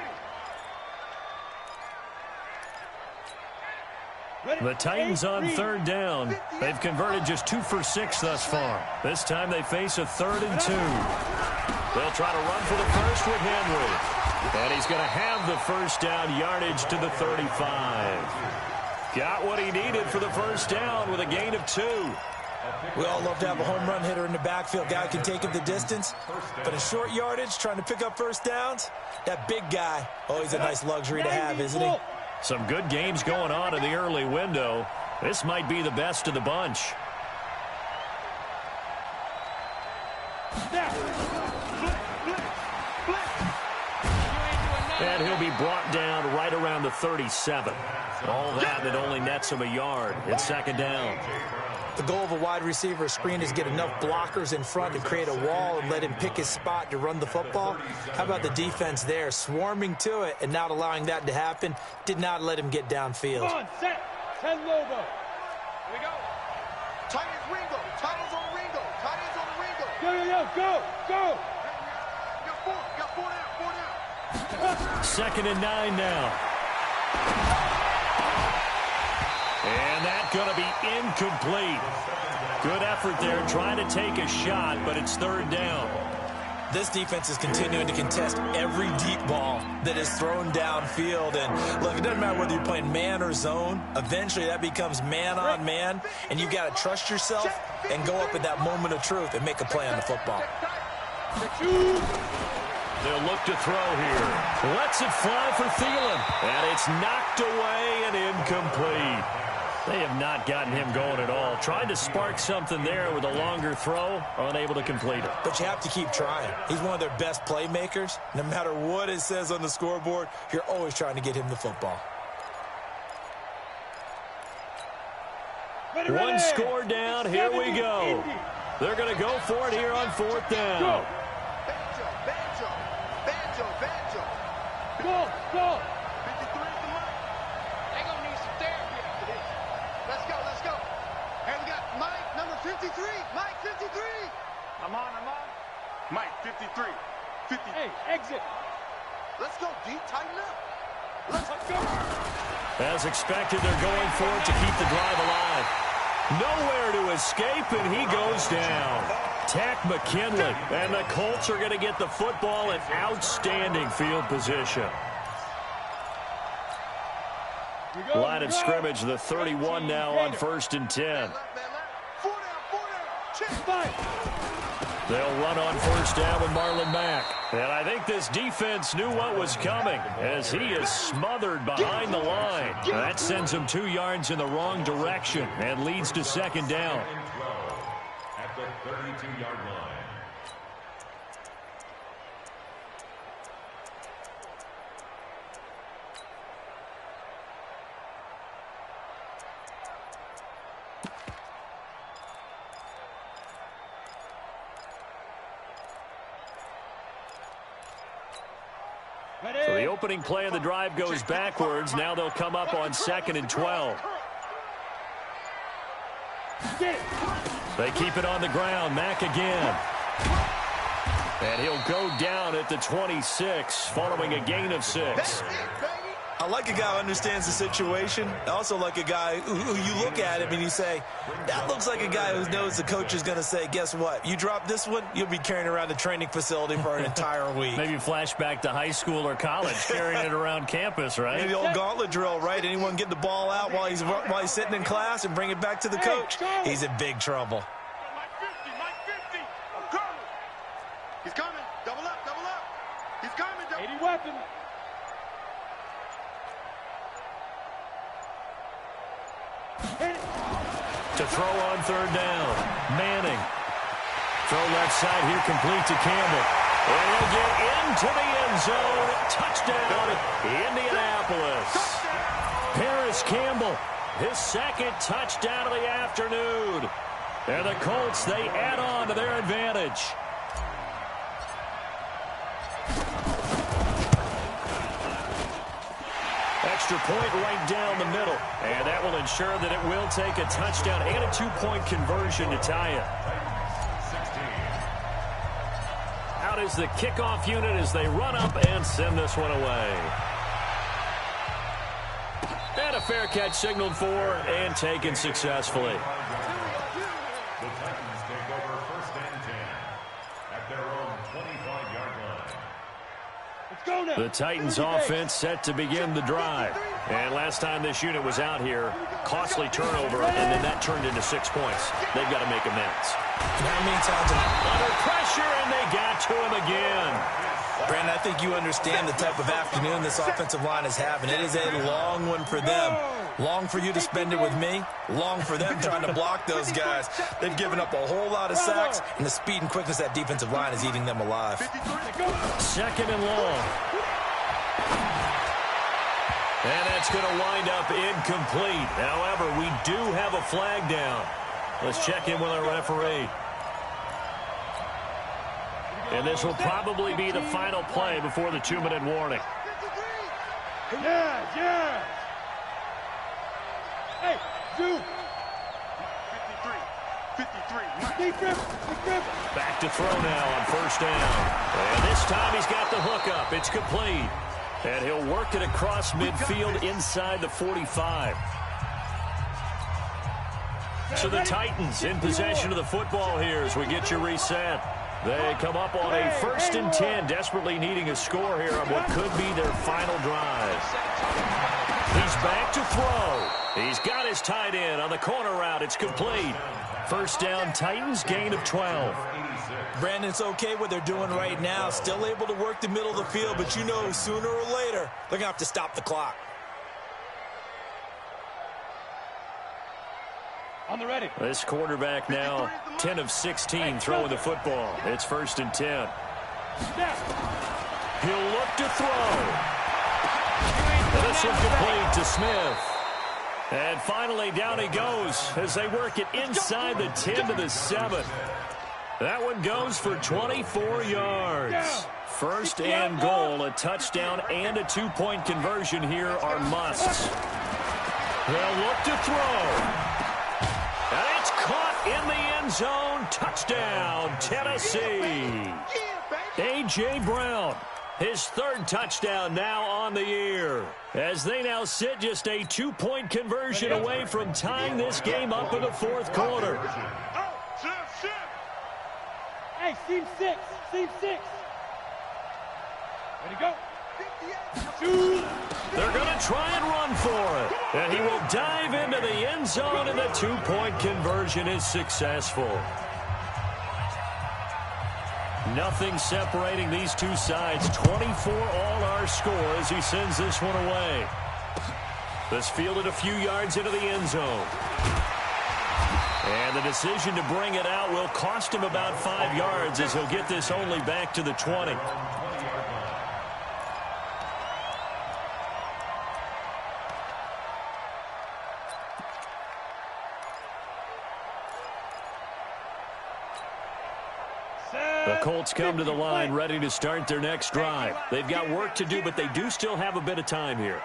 it. The Titans on 3rd down. They've converted just 2 for 6 thus far. This time they face a 3rd and 2. They'll try to run for the first with Henry. And he's going to have the first down, yardage to the 35. Got what he needed for the first down with a gain of 2. We all love to have a home run hitter in the backfield. Guy can take it the distance. But in short yardage, trying to pick up first downs, that big guy, always a nice luxury to have, isn't he? Some good games going on in the early window. This might be the best of the bunch. And he'll be brought down right around the 37. All that, and it only nets him a yard. It's 2nd down. The goal of a wide receiver screen is get enough blockers in front to create a wall and let him pick his spot to run the football. How about the defense there, swarming to it and not allowing that to happen? Did not let him get downfield. Come on, set. 10 Lobo. Here we go. Titans Ringo. Titans on the Ringo. Titans on the Ringo. Go. You got 4 down. 4 down. 2nd and 9 now. And that's going to be incomplete. Good effort there trying to take a shot, but it's 3rd down. This defense is continuing to contest every deep ball that is thrown downfield. And look, it doesn't matter whether you're playing man or zone. Eventually that becomes man on man, and you've got to trust yourself and go up at that moment of truth and make a play on the football. They'll look to throw here. Lets it fly for Thielen. And it's knocked away and incomplete. They have not gotten him going at all. Tried to spark something there with a longer throw, unable to complete it. But you have to keep trying. He's one of their best playmakers. No matter what it says on the scoreboard, you're always trying to get him the football. One score down. Here we go. They're going to go for it here on 4th down. Go. 53 is the mark. They're going to need some therapy after this. Let's go. Hey, we got Mike, number 53. Mike, 53. I'm on. Mike, 53. 50. Hey, exit. Let's go, D. Tighten up. Let's go. As expected, they're going for it to keep the drive alive. Nowhere to escape, and he goes down. Tack McKinley, and the Colts are going to get the football in outstanding field position. Line of scrimmage, the 31 now on 1st and 10. 4 down. They'll run on 1st down with Marlon Mack. And I think this defense knew what was coming as he is smothered behind the line. That sends him 2 yards in the wrong direction and leads to 2nd down. At the 32-yard line. So the opening play of the drive goes backwards. Now they'll come up on 2nd and 12. They keep it on the ground. Mack again. And he'll go down at the 26 following a gain of 6. I like a guy who understands the situation. I also like a guy who you look at him and you say, that looks like a guy who knows the coach is going to say, guess what? You drop this one, you'll be carrying around the training facility for an entire week. Maybe flashback to high school or college, carrying it around campus, right? Maybe the old gauntlet drill, right? Anyone get the ball out while he's sitting in class and bring it back to the coach? He's in big trouble. Mike 50. I'm coming. He's coming. Double up. He's coming. 80 weapon. To throw on 3rd down. Manning. Throw left side here, complete to Campbell. And he'll get into the end zone. Touchdown, Indianapolis. Paris Campbell, his 2nd touchdown of the afternoon. And the Colts, they add on to their advantage. Extra point right down the middle. And that will ensure that it will take a touchdown and a 2-point conversion to tie it. Out is the kickoff unit as they run up and send this one away. And a fair catch signaled for and taken successfully. The Titans take over 1st and 10 at their own 25-yard line. The Titans offense set to begin the drive. And last time this unit was out here, costly turnover, and then that turned into 6 points. They've got to make amends. How many times under pressure, and they got to him again. Brandon, I think you understand the type of afternoon this offensive line is having. It is a long one for them. Long for you to spend it with me. Long for them trying to block those guys. They've given up a whole lot of sacks, and the speed and quickness of that defensive line is eating them alive. 2nd and long. And that's going to wind up incomplete. However, we do have a flag down. Let's check in with our referee. And this will probably be the final play before the 2-minute warning. Yeah. Hey, Zoo. 53. Back to throw now on 1st down. And this time he's got the hook up. It's complete. And he'll work it across midfield inside the 45. So the Titans in possession of the football here as we get you reset. They come up on a 1st and 10, desperately needing a score here on what could be their final drive. He's back to throw. He's got his tight end on the corner route. It's complete. 1st down, Titans, gain of 12. Brandon, it's okay what they're doing right now. Still able to work the middle of the field, but you know sooner or later they're going to have to stop the clock. On the ready. This quarterback now 10 of 16 throwing the football. It's 1st and 10. He'll look to throw. This is complete to Smith. And finally, down he goes as they work it inside the 10 to the 7. That one goes for 24 yards. First and goal, a touchdown and a 2-point conversion here are musts. They'll look to throw. And it's caught in the end zone. Touchdown, Tennessee. A.J. Brown, his third touchdown now on the year, as they now sit just a 2-point conversion away from tying this game up in the fourth quarter. Hey, seam 6. Seam 6. Ready to go. They're going to try and run for it. And he will dive into the end zone, and the 2-point conversion is successful. Nothing separating these two sides. 24 all our score as he sends this one away. This fielded a few yards into the end zone. And the decision to bring it out will cost him about 5 yards as he'll get this only back to the 20. The Colts come to the line ready to start their next drive. They've got work to do, but they do still have a bit of time here.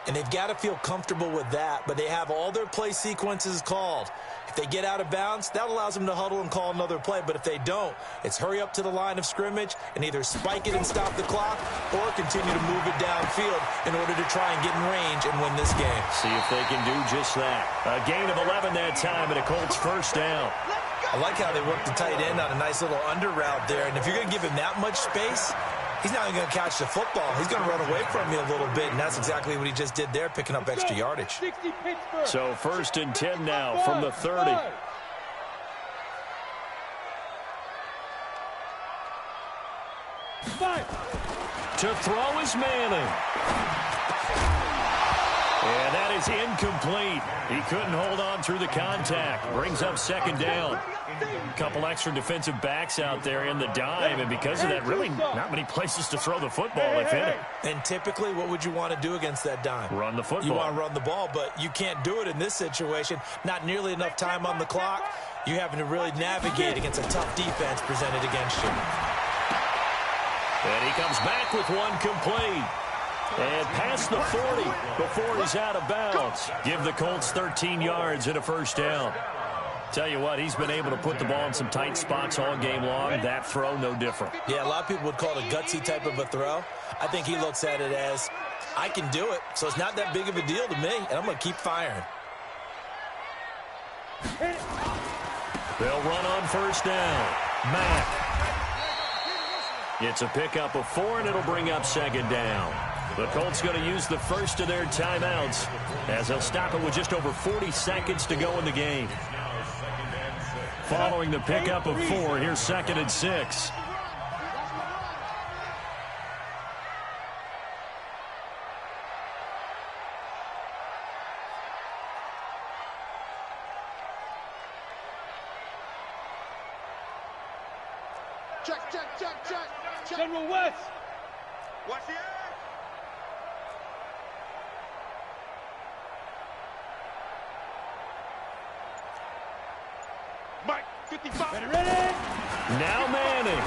And they've got to feel comfortable with that, but they have all their play sequences called. If they get out of bounds, that allows them to huddle and call another play. But if they don't, it's hurry up to the line of scrimmage and either spike it and stop the clock or continue to move it downfield in order to try and get in range and win this game. See if they can do just that. A gain of 11 that time and a Colts first down. I like how they work the tight end on a nice little under route there. And if you're going to give him that much space, he's not even going to catch the football. He's going to run away from you a little bit, and that's exactly what he just did there, picking up extra yardage. So first and 10 now from the 30. To throw is Manning. And that is incomplete. He couldn't hold on through the contact. Brings up second down. A couple extra defensive backs out there in the dime, and because of that, really not many places to throw the football, if any. And typically, what would you want to do against that dime? Run the football. You want to run the ball, but you can't do it in this situation. Not nearly enough time on the clock. You're having to really navigate against a tough defense presented against you. And he comes back with one complete. And past the 40 before he's out of bounds. Give the Colts 13 yards and a first down. Tell you what, he's been able to put the ball in some tight spots all game long. That throw, no different. Yeah, a lot of people would call it a gutsy type of a throw. I think he looks at it as, I can do it, so it's not that big of a deal to me, and I'm going to keep firing. They'll run on first down. Mack. It's a pickup of 4, and it'll bring up second down. The Colts going to use the first of their timeouts as they'll stop it with just over 40 seconds to go in the game. Following the pickup of 4, here's second and 6. Check. General West. Watch the air. Mike, 55. Ready. Now Manning.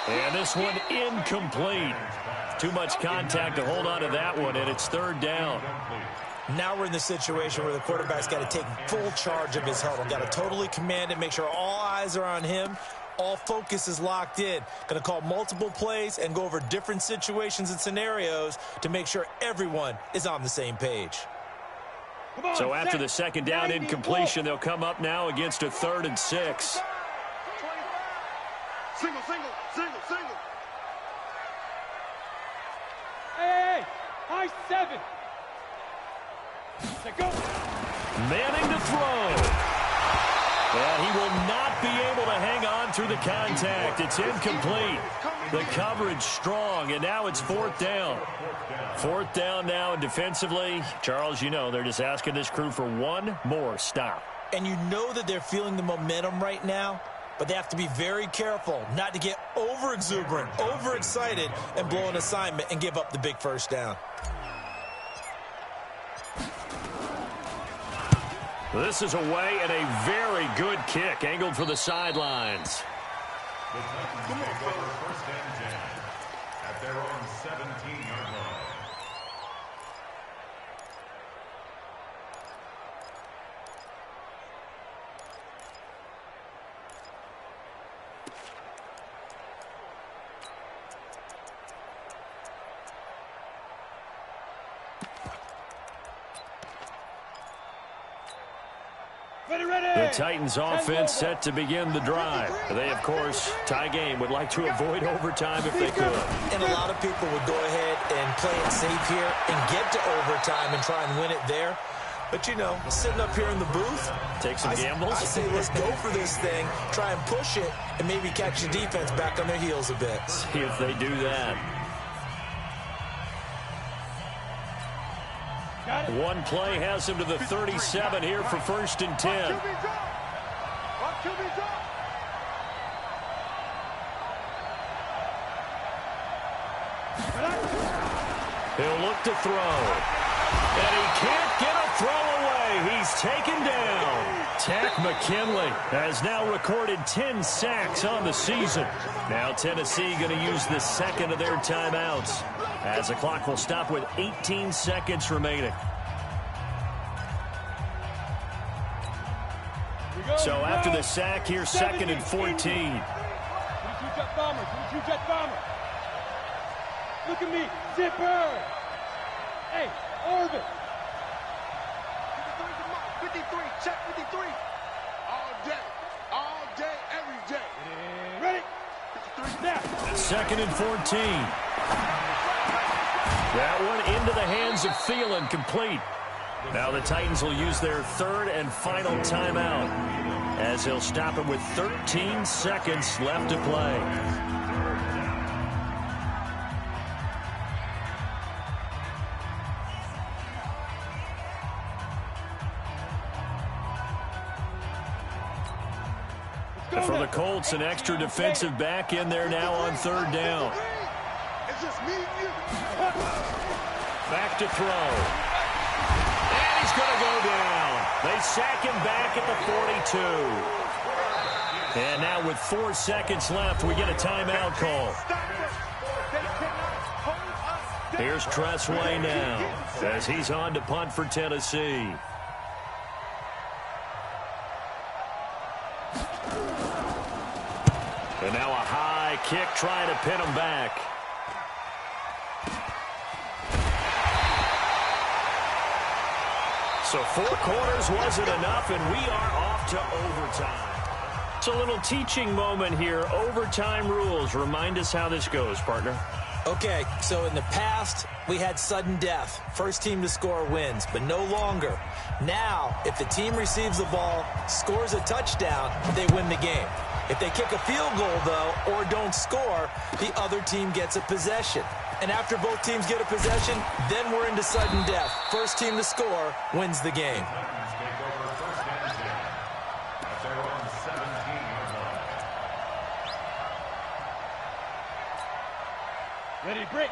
And this one incomplete. Too much contact to hold on to that one, and it's third down. Now we're in the situation where the quarterback's got to take full charge of his huddle. Got to totally command it, make sure all eyes are on him. All focus is locked in. Going to call multiple plays and go over different situations and scenarios to make sure everyone is on the same page. So after the second down incompletion, they'll come up now against a 3rd and 6. Single. Hey, high 7. Let's go. Manning to throw. And he will not be able to hang on through the contact. It's incomplete. The coverage strong, and now it's 4th down. 4th down now, and defensively, Charles, you know, they're just asking this crew for one more stop. And you know that they're feeling the momentum right now, but they have to be very careful not to get over-exuberant, overexcited, and blow an assignment and give up the big first down. This is away and a very good kick angled for the sidelines. The Titans take over 1st and 10 at their own 17-yard line. The Titans offense set to begin the drive. They, of course, tie game, would like to avoid overtime if they could. And a lot of people would go ahead and play it safe here and get to overtime and try and win it there. But, you know, sitting up here in the booth, take some gambles. I say let's go for this thing, try and push it, and maybe catch the defense back on their heels a bit. See if they do that. One play has him to the 37 here for 1st and 10. He'll look to throw. And he can't get a throw away. He's taken down. Tack McKinley has now recorded 10 sacks on the season. Now Tennessee going to use the second of their timeouts, as the clock will stop with 18 seconds remaining. So after the sack, here's 2nd and 14. Jet bomber. Look at me. Zipper. Hey, Orbit. 53, check 53. All day, every day. Ready? 53. Now. 2nd and 14. That one into the hands of Thielen, complete. Now the Titans will use their 3rd and final timeout, as they'll stop it with 13 seconds left to play. For the Colts, an extra defensive back in there now on 3rd down. It's just me and you. Back to throw. And he's going to go down. They sack him back at the 42. And now with 4 seconds left, we get a timeout call. Here's Tressway now, as he's on to punt for Tennessee. And now a high kick trying to pin him back. So 4 quarters wasn't enough, and we are off to overtime. It's a little teaching moment here. Overtime rules. Remind us how this goes, partner. Okay, so in the past, we had sudden death. First team to score wins, but no longer. Now, if the team receives the ball, scores a touchdown, they win the game. If they kick a field goal, though, or don't score, the other team gets a possession. And after both teams get a possession, then we're into sudden death. First team to score wins the game.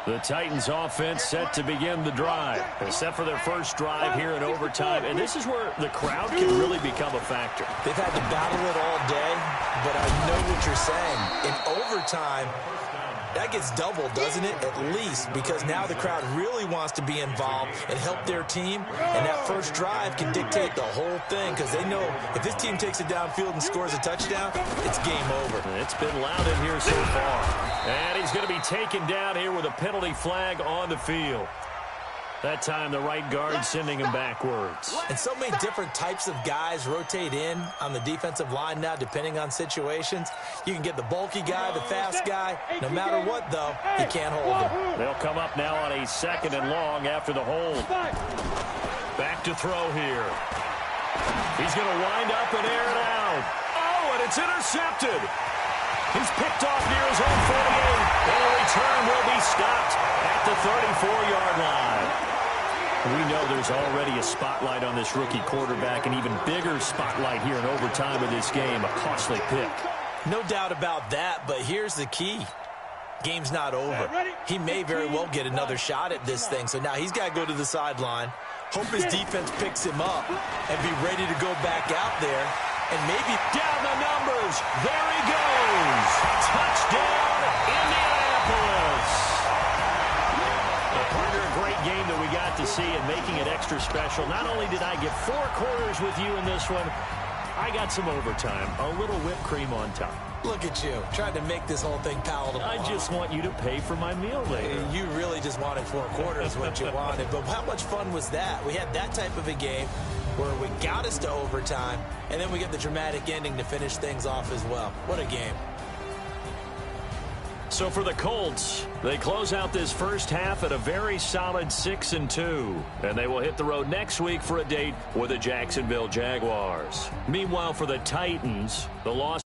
The Titans offense set to begin the drive. They're set for their first drive here in overtime, and this is where the crowd can really become a factor. They've had to battle it all day, but I know what you're saying. In overtime, that gets doubled, doesn't it? At least, because now the crowd really wants to be involved and help their team, and that first drive can dictate the whole thing, because they know if this team takes it downfield and scores a touchdown, it's game over. It's been loud in here so far. And he's going to be taken down here with a penalty flag on the field. That time, the right guard sending him backwards. And so many different types of guys rotate in on the defensive line now, depending on situations. You can get the bulky guy, the fast guy. No matter what, though, you can't hold him. They'll come up now on a 2nd and long after the hold. Back to throw here. He's going to wind up and air it out. Oh, and it's intercepted. He's picked off near his own 48, and a return will be stopped at the 34-yard line. We know there's already a spotlight on this rookie quarterback, an even bigger spotlight here in overtime of this game, a costly pick. No doubt about that, but here's the key. Game's not over. He may very well get another shot at this thing, so now he's got to go to the sideline, Hope his defense picks him up and be ready to go back out there and maybe down the numbers. There he goes. Touchdown, Indianapolis. A great game that we got to see and making it extra special. Not only did I get 4 quarters with you in this one, I got some overtime, a little whipped cream on top. Look at you, trying to make this whole thing palatable. I just want you to pay for my meal later. You really just wanted 4 quarters, what you wanted. But how much fun was that? We had that type of a game where we got us to overtime, and then we get the dramatic ending to finish things off as well. What a game. So for the Colts, they close out this first half at a very solid 6-2. And they will hit the road next week for a date with the Jacksonville Jaguars. Meanwhile, for the Titans, the loss